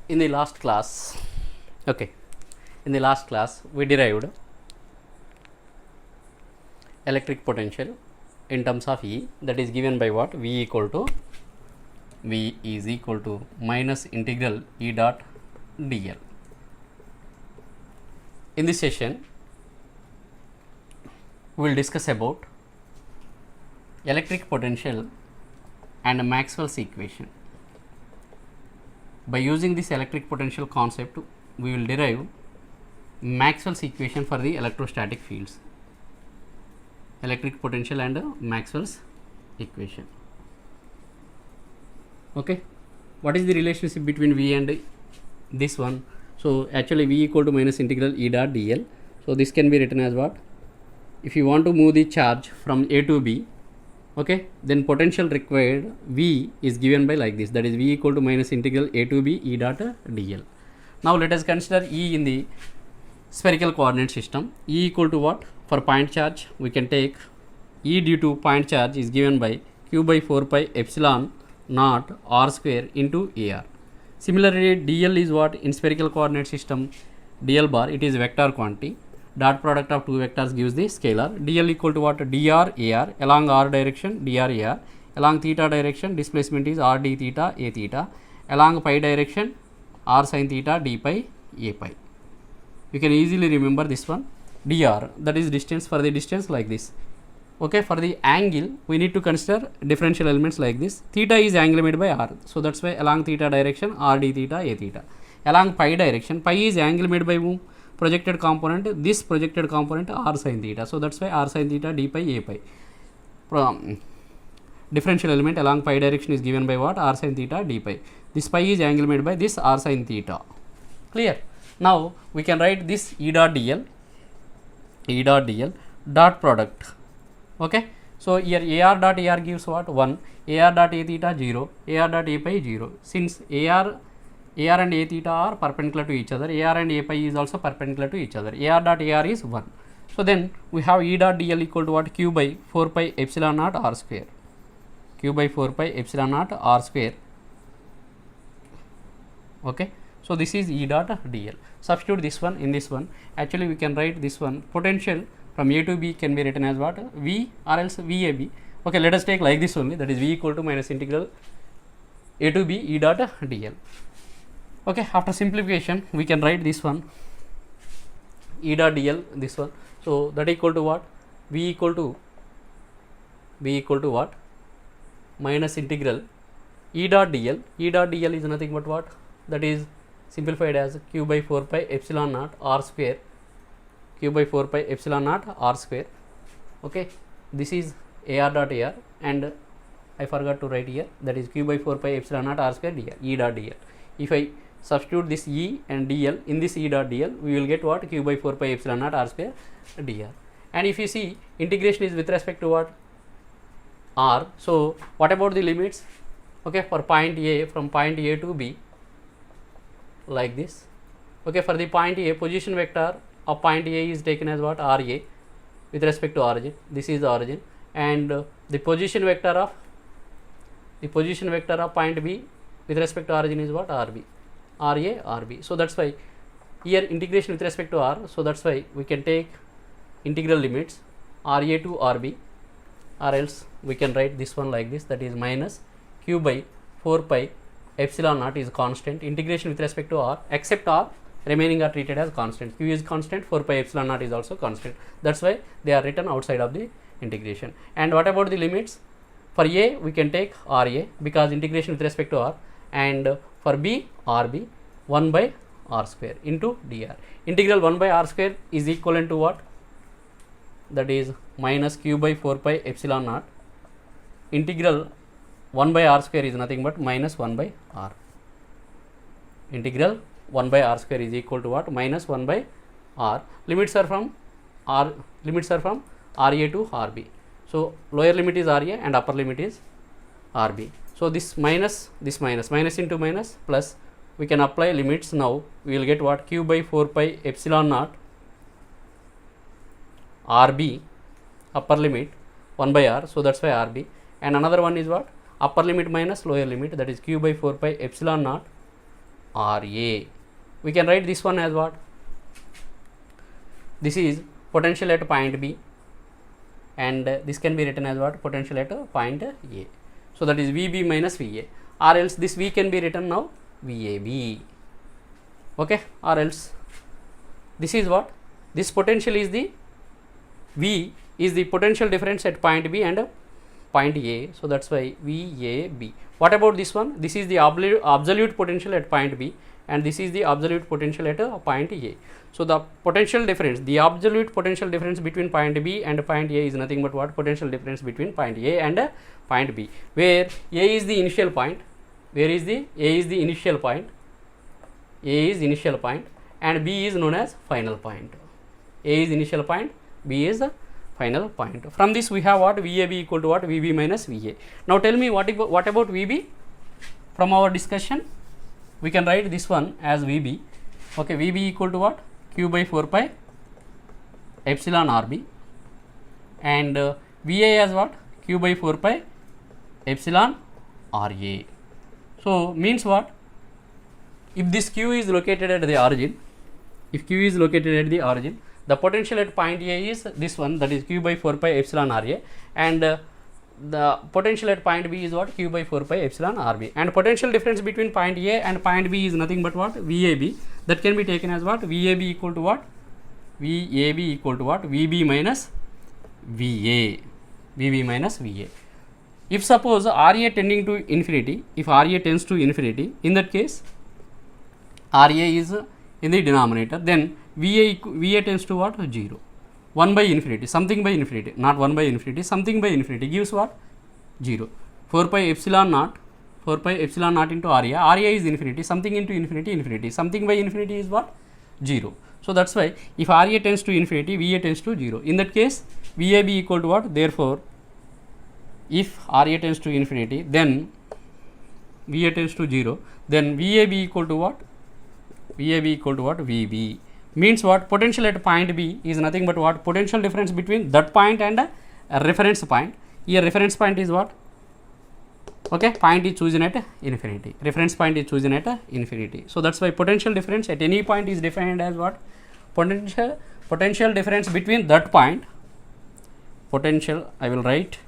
in the last class, okay, in the last class we derived electric potential in terms of E, that is given by what? V is equal to minus integral E dot dl. In this session we will discuss about electric potential and Maxwell's equation. By using this electric potential concept, we will derive Maxwell's equation for the electrostatic fields. Electric potential and Maxwell's equation. Okay, what is the relationship between V and this one? So actually V equal to minus integral E dot dl. So this can be written as what? If you want to move the charge from A to B, okay, then potential required V is given by like this, that is V equal to minus integral A to B E dot dl. Now let us consider E in the spherical coordinate system. E equal to what? For point charge we can take E due to point charge is given by Q by 4 pi epsilon naught r square into AR. Similarly dl is what? In spherical coordinate system, dl bar, it is vector quantity. Dot product of two vectors gives the scalar. Dl equal to what? Dr AR, along r direction Dr AR, along theta direction displacement is r d theta a theta, along pi direction r sin theta d pi a pi. You can easily remember this one. Dr, that is distance, for the distance like this. Okay, for the angle we need to consider differential elements like this. Theta is angle made by r, so that's why along theta direction r d theta a theta. Along pi direction, pi is angle made by whom? Projected component, this projected component r sin theta, so that's why r sin theta d pi a pi. Differential element along pi direction is given by what? R sin theta d pi. This pi is angle made by this r sin theta. Clear? Now we can write this E dot dl dot product. Okay, so here AR dot AR gives what? 1, AR dot A theta 0, AR dot A pi 0. Since AR and A theta are perpendicular to each other, AR and A pi is also perpendicular to each other. AR dot AR is 1. So then we have E dot dl equal to what? Q by 4 pi epsilon naught r square. Q by 4 pi epsilon naught r square. Okay, so this is E dot dl. Substitute this one in this one. Actually we can write this one, potential from A to B can be written as what? V or else VAB. Okay, let us take like this only, that is V equal to minus integral A to B E dot dl. Okay, after simplification we can write this one E dot dl, this one. So that equal to what? V equal to what? Minus integral E dot dl. E dot dl is nothing but what? That is simplified as Q by 4 pi epsilon naught r square. Q by 4 pi epsilon naught r square. Okay, this is AR dot AR, and I forgot to write here, that is Q by 4 pi epsilon naught r square dr, E dot dl. If I substitute this E and dl in this E dot dl, we will get what? Q by 4 pi epsilon naught r square dr. And if you see, integration is with respect to what? R. So what about the limits? Okay, for point A, from point A to B, like this. Okay, for the point A, position vector of point A is taken as what? Ra with respect to origin. This is the origin, and the position vector of point B with respect to origin is what? Rb, Ra, Rb. So that's why here integration with respect to R. So that's why we can take integral limits Ra to Rb, or else we can write this one like this, that is minus Q by 4 pi epsilon naught is constant, integration with respect to R, except R remaining are treated as constant. Q is constant, 4 pi epsilon naught is also constant. That's why they are written outside of the integration. And what about the limits? For A we can take Ra because integration with respect to R, and for B Rb 1 by r square into dr. Integral 1 by r square is equivalent to what? That is minus Q by 4 pi epsilon naught. Integral 1 by r square is nothing but minus 1 by r. Integral 1 by r square is equal to what? Minus 1 by r. Limits are from Ra to Rb. So lower limit is Ra and upper limit is Rb. So this minus into minus plus, we can apply limits. Now we will get what? Q by 4 pi epsilon naught Rb, upper limit 1 by r, so that's why Rb. And another one is what? Upper limit minus lower limit, that is Q by 4 pi epsilon naught RA. We can write this one as what? This is potential at point B, and this can be written as what? Potential at point A. So that is VB minus VA, or else this V can be written now VAB. Okay, or else this is what? This potential is the V is the potential difference at point B and point A. So that's why VAB. What about this one? This is the absolute potential at point B, and this is the absolute potential at point A. So the potential difference, the absolute potential difference between point B and point A is nothing but what? Potential difference between point A and point B, where A is the initial point. Where is the A is the initial point? A is initial point and B is known as final point. A is initial point, B is the final point. From this we have what? VAB equal to what? VB minus VA. Now tell me what about VB? From our discussion we can write this one as VB. Okay, VB equal to what? Q by 4 pi epsilon RB, and VA as what? Q by 4 pi epsilon RA. So means what? If this Q is located at the origin, if Q is located at the origin, the potential at point A is this one, that is Q by 4 pi epsilon RA, and the potential at point B is what? Q by 4 pi epsilon RB, and potential difference between point A and point B is nothing but what? VAB. That can be taken as what? VAB equal to what? VAB equal to what? VB minus VA. VB minus VA. If suppose RA tending to infinity, if RA tends to infinity, in that case RA is in the denominator, then VA tends to what? 0. 1 by infinity, something by infinity, not 1 by infinity, something by infinity gives what? 0. 4 pi epsilon naught, 4 pi epsilon naught into RA, RA is infinity, something into infinity, infinity, something by infinity is what? 0. So that's why if RA tends to infinity, VA tends to 0. In that case, VAB equal to what? Therefore, if RA tends to infinity, then VA tends to 0, then VAB equal to what? VAB equal to what? VB. Means what? Potential at point B is nothing but what? Potential difference between that point and a reference point. Here reference point is what? Okay, point is chosen at infinity. Reference point is chosen at infinity. So that's why potential difference at any point is defined as what? Potential difference between that point. Potential, I will write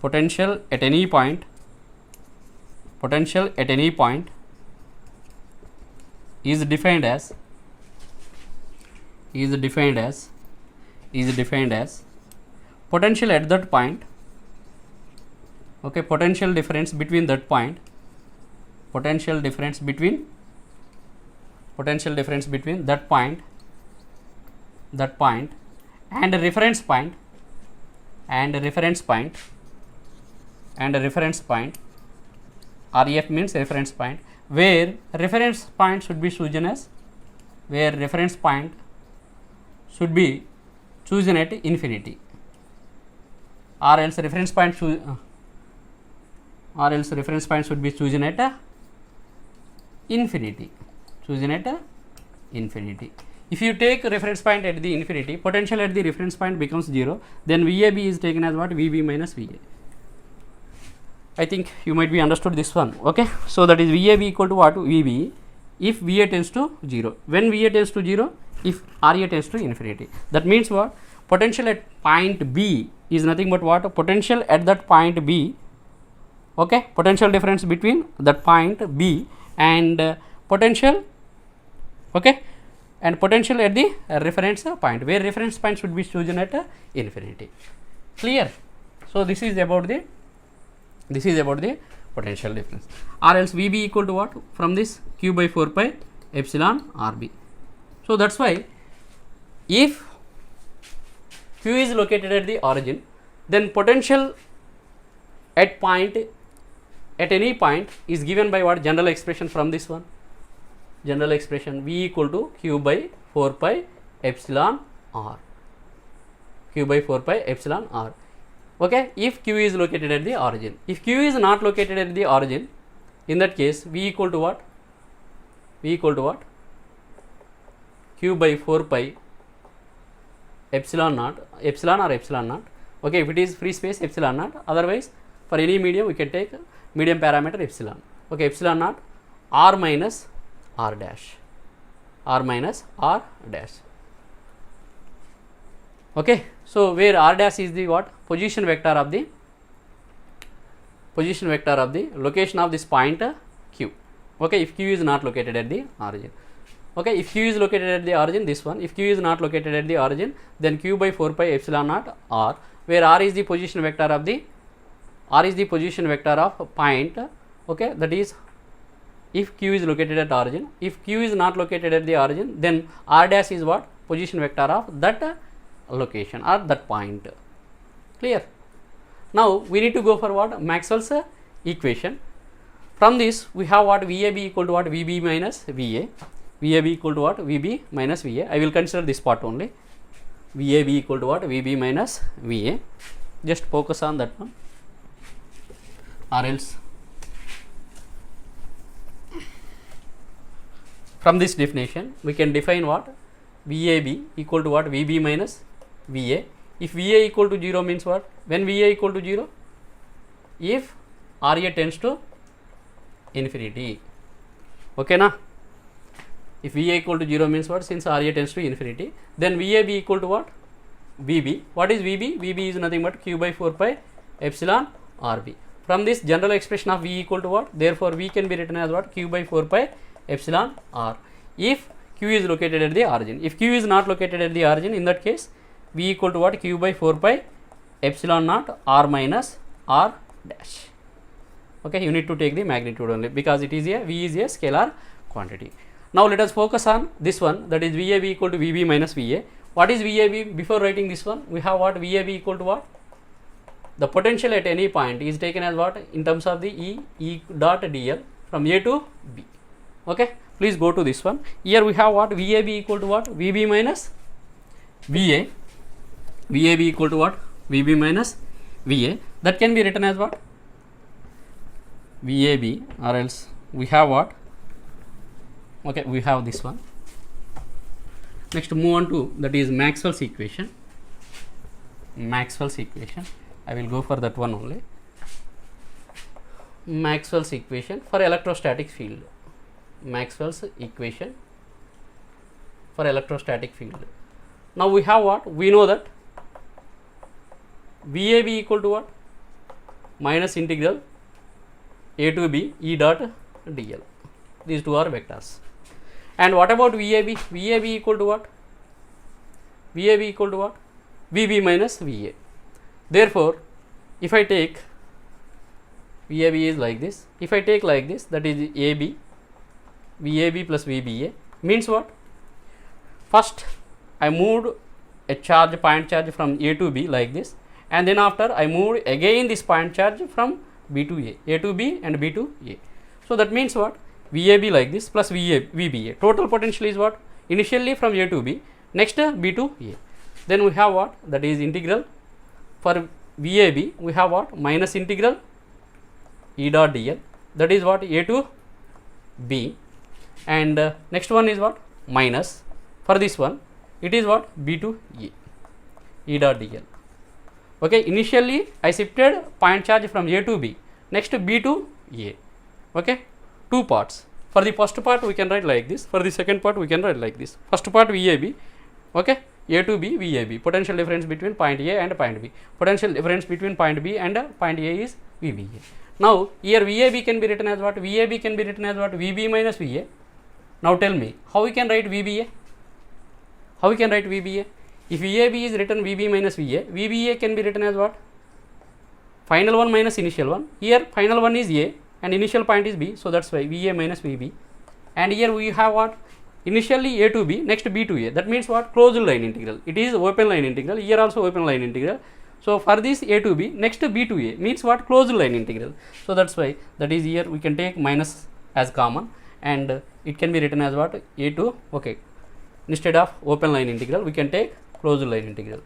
potential at any point. Potential at any point is defined as potential at that point. Okay, potential difference between that point, potential difference between that point and a reference point, REF means reference point, where reference point should be chosen as, where reference point should be chosen at infinity, or else reference point should be chosen at infinity, If you take reference point at the infinity, potential at the reference point becomes 0, then VAB is taken as what? VB minus VA. I think you might be understood this one. Okay, so that is VAB equal to what? VB if VA tends to 0. When VA tends to 0? If RA tends to infinity. That means what? Potential at point B is nothing but what? Potential at that point B. Okay, potential difference between that point B and potential, okay, and potential at the reference point, where reference point should be chosen at infinity. Clear? So this is about the potential difference. Or else VB equal to what? From this Q by 4 pi epsilon RB. So that's why if Q is located at the origin, then potential at any point is given by what? General expression from this one. General expression V equal to Q by 4 pi epsilon R. Q by 4 pi epsilon R. Okay, if Q is located at the origin. If Q is not located at the origin, in that case V equal to what? V equal to what? Q by 4 pi epsilon naught, epsilon or epsilon naught. Okay, if it is free space, epsilon naught. Otherwise, for any medium we can take medium parameter epsilon. Okay, epsilon naught R minus r dash, r minus r dash. Okay, so where r dash is the what? Position vector of the location of this point q. Okay, if q is not located at the origin. Okay, if q is located at the origin, this one. If q is not located at the origin, then q by 4 pi epsilon naught r, where r is the position vector of point. Okay, that is if q is located at origin. If q is not located at the origin, then r dash is what? Position vector of that location or that point. Clear? Now we need to go for what? Maxwell's equation. From this we have what? VAB equal to what? VB minus VA. VAB equal to what? VB minus VA. I will consider this part only. VAB equal to what? VB minus VA. Just focus on that one, or else from this definition we can define what? VAB equal to what? VB minus VA. If VA equal to 0 means what? When VA equal to 0? If RA tends to infinity. Okay na? If VA equal to 0 means what? Since RA tends to infinity, then VAB equal to what? VB. What is VB? VB is nothing but q by 4 pi epsilon RB. From this general expression of V equal to what? Therefore V can be written as what? Q by 4 pi epsilon R. If Q is located at the origin. If Q is not located at the origin, in that case V equal to what? Q by 4 pi epsilon naught R minus R dash. Okay, you need to take the magnitude only, because it is a V is a scalar quantity. Now let us focus on this one, that is VAB equal to VB minus VA. What is VAB? Before writing this one, we have what? VAB equal to what? The potential at any point is taken as what? In terms of the E dot dl from A to B. Okay, please go to this one. Here we have what? VAB equal to what? VB minus VA. VAB equal to what? VB minus VA. That can be written as what? VAB, or else we have what? Okay, we have this one. Next move on to, that is Maxwell's equation. Maxwell's equation. I will go for that one only. Maxwell's equation for electrostatic field. Maxwell's equation for electrostatic field. Now we have what? We know that VAB equal to what? Minus integral A to B E dot dl. These two are vectors. And what about VAB? VAB equal to what? VAB equal to what? VB minus VA. Therefore, if I take VAB is like this. If I take like this, that is AB, VAB plus VBA means what? First, I moved a charge, point charge from A to B like this, and then after I moved again this point charge from B to A to B and B to A. So that means what? VAB like this plus VBA. Total potential is what? Initially from A to B, next B to A. Then we have what? That is integral. For VAB, we have what? Minus integral E dot dl. That is what? A to B. And next one is what? Minus. For this one, it is what? B to A. E dot dl. Okay, initially I shifted point charge from A to B, next B to A. Okay, two parts. For the first part we can write like this, for the second part we can write like this. First part VAB, okay, A to B VAB, potential difference between point A and point B. Potential difference between point B and point A is VBA. Now here VAB can be written as what? VAB can be written as what? VB minus VA. Now tell me, how we can write VBA? How we can write VBA? If VAB is written VB minus VA, VBA can be written as what? Final one minus initial one. Here final one is A and initial point is B, so that's why VA minus VB. And here we have what? Initially A to B, next B to A. That means what? Closed line integral. It is open line integral. Here also open line integral. So for this A to B, next B to A means what? Closed line integral. So that's why that is here we can take minus as common, and it can be written as what? A to, okay, instead of open line integral we can take closed line integral.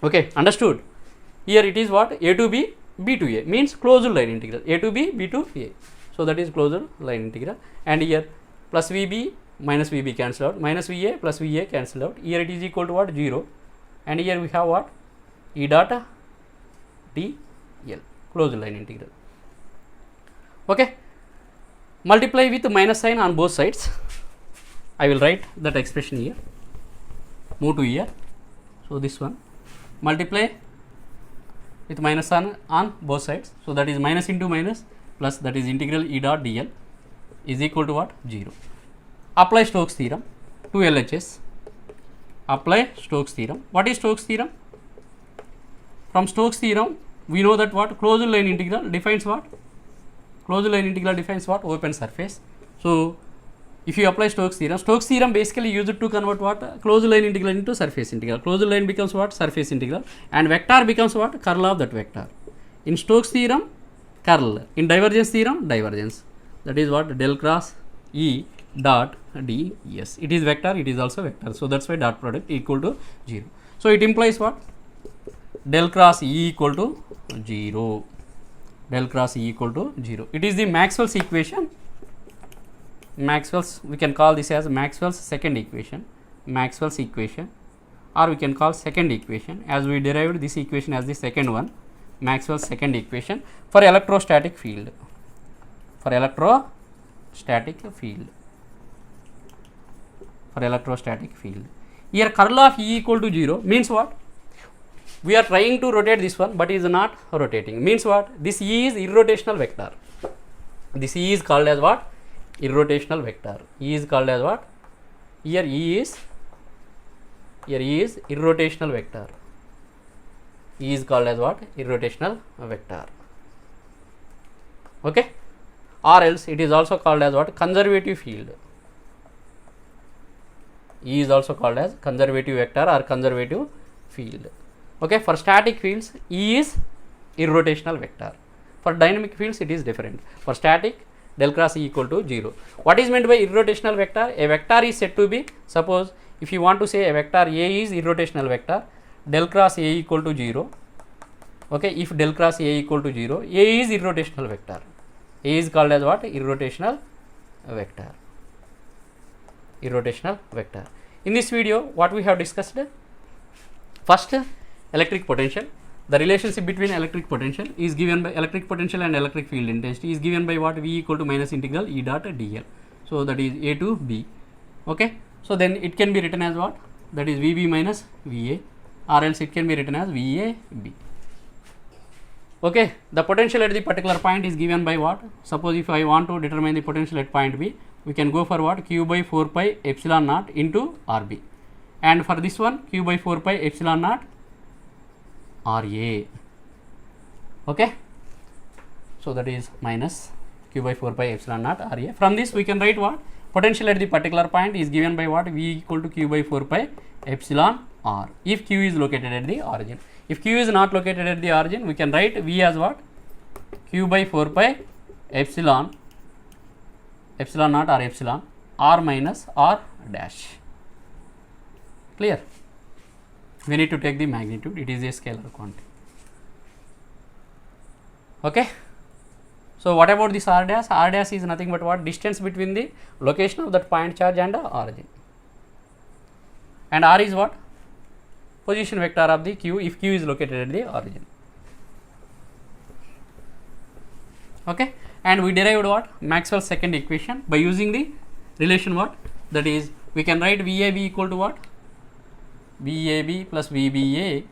Okay, understood? Here it is what? A to B, B to A means closed line integral. A to B, B to A. So that is closed line integral. And here plus VB minus VB cancel out, minus VA plus VA cancel out. Here it is equal to what? 0. And here we have what? E dot dl, closed line integral. Okay. multiply with minus sign on both sides. I will write that expression here, move to here. So this one, multiply with minus sign on both sides. So that is minus into minus plus, that is integral E dot dl is equal to what? 0. Apply Stokes theorem to LHS. Apply Stokes theorem. What is Stokes theorem? From Stokes theorem, we know that what? Closed line integral defines what? Closed line integral defines what? Open surface. So if you apply Stokes theorem basically used to convert what? Closed line integral into surface integral. Closed line becomes what? Surface integral, and vector becomes what? Curl of that vector. In Stokes theorem, curl. In divergence theorem, divergence. That is what? Del cross E dot d. Yes, it is vector, it is also vector. So that's why dot product equal to 0. So it implies what? Del cross E equal to 0. Del cross E equal to 0. It is the Maxwell's equation. Maxwell's, we can call this as Maxwell's second equation. Maxwell's equation, or we can call second equation, as we derived this equation as the second one. Maxwell's second equation for electrostatic field. For electrostatic field. For electrostatic field. Here curl of E equal to 0 means what? We are trying to rotate this one, but it is not rotating. Means what? This E is irrotational vector. This E is called as what? Irrotational vector. E is called as what? Here E is irrotational vector. E is called as what? Irrotational vector. Okay, or else it is also called as what? Conservative field. E is also called as conservative vector or conservative field. Okay, for static fields E is irrotational vector. For dynamic fields it is different. For static, del cross E equal to 0. What is meant by irrotational vector? A vector is said to be, suppose if you want to say a vector A is irrotational vector, del cross A equal to 0. Okay, if del cross A equal to 0, A is irrotational vector. A is called as what? Irrotational vector. Irrotational vector. In this video, what we have discussed? First, electric potential. The relationship between electric potential is given by electric potential and electric field intensity is given by what? V equal to minus integral E dot dl. So that is A to B. Okay, so then it can be written as what? That is VB minus VA, or else it can be written as VAB. Okay, the potential at the particular point is given by what? Suppose if I want to determine the potential at point B, we can go for what? Q by 4 pi epsilon naught into RB, and for this one Q by 4 pi epsilon naught RA. Okay, so that is minus Q by 4 pi epsilon naught RA. From this we can write what? Potential at the particular point is given by what? V equal to Q by 4 pi epsilon R, if Q is located at the origin. If Q is not located at the origin, we can write V as what? Q by 4 pi epsilon naught or epsilon R minus R dash. Clear? We need to take the magnitude, it is a scalar quantity. Okay, so what about this R dash? R dash is nothing but what? Distance between the location of that point charge and the origin, and R is what? Position vector of the Q if Q is located at the origin. Okay, and we derived what? Maxwell's second equation by using the relation what? That is, we can write VAB equal to what? VAB plus VBA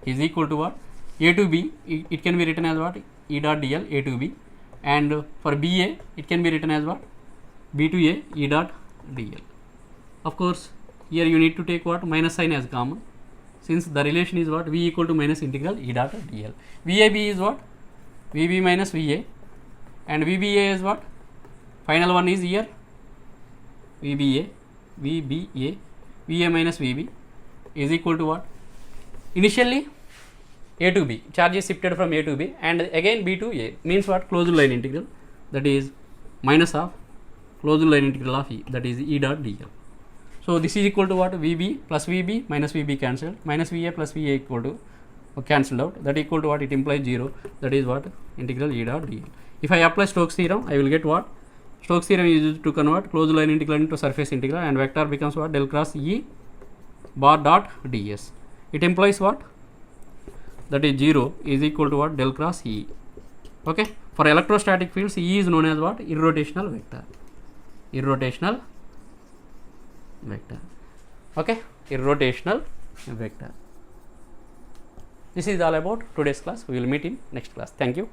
is equal to what? A to B, it can be written as what? E dot dl A to B, and for BA it can be written as what? B to A E dot dl. Of course, here you need to take what? Minus sign as common, since the relation is what? V equal to minus integral E dot dl. VAB is what? VB minus VA, and VBA is what? Final one is here VBA, VA minus VB is equal to what? Initially A to B, charge is shifted from A to B, and again B to A, means what? Closed line integral, that is minus of closed line integral of E, that is E dot dl. So this is equal to what? VB plus VB minus VB cancelled, minus VA plus VA equal to cancelled out, that equal to what? It implies 0, that is what? Integral E dot dl. If I apply Stokes theorem, I will get what? Stokes theorem is used to convert closed line integral into surface integral, and vector becomes what? Del cross E bar dot ds. It implies what? That is 0 is equal to what? Del cross E. Okay, for electrostatic fields, E is known as what? Irrotational vector. Irrotational vector. Okay, irrotational vector. This is all about today's class. We will meet in next class. Thank you.